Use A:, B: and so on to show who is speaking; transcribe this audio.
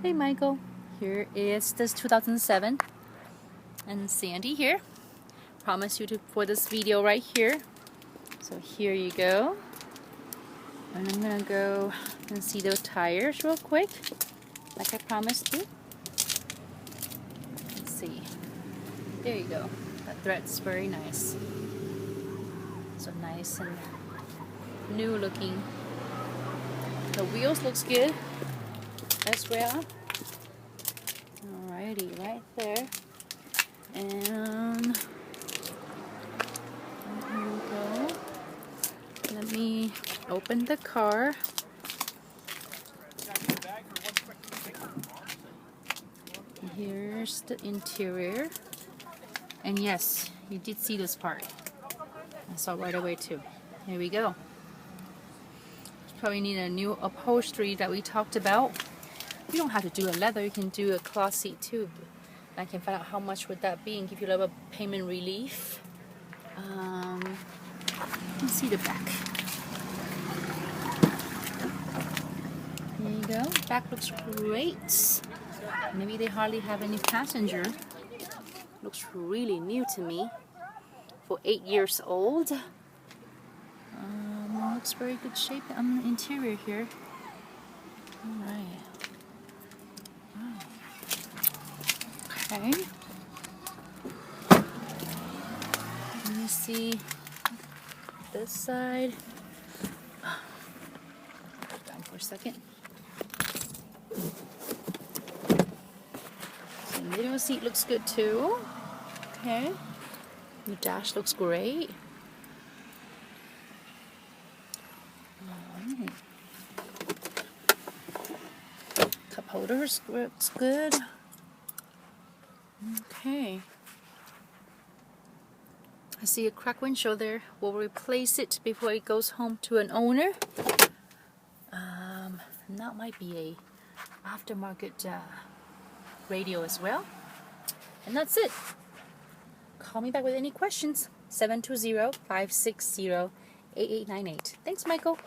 A: Hey Michael, here is this 2007 and Sandy here. Promise you for this video right here. So here you go. And I'm gonna go and see the tires real quick, like I promised you. Let's see. There you go. That thread's very nice. So nice and new looking. The wheels looks good as well. Alrighty, right there. And here we go. Let me open the car. Here's the interior. And yes, you did see this part. I saw right away too. Here we go. Probably need a new upholstery that we talked about. You don't have to do a leather, you can do a cloth seat too. I can find out how much would that be and give you a little payment relief. Let's see the back. There you go. Back looks great. Maybe they hardly have any passenger. Looks really new to me for 8 years old. Looks very good shape on the interior here. Alright. Okay. Let me see this side. Down for a second. The middle seat looks good too. Okay. The dash looks great. Cup holders looks good. Okay. I see a cracked windshield there. We'll replace it before it goes home to an owner. That might be a aftermarket radio as well. And that's it. Call me back with any questions. 720-560-8898. Thanks, Michael.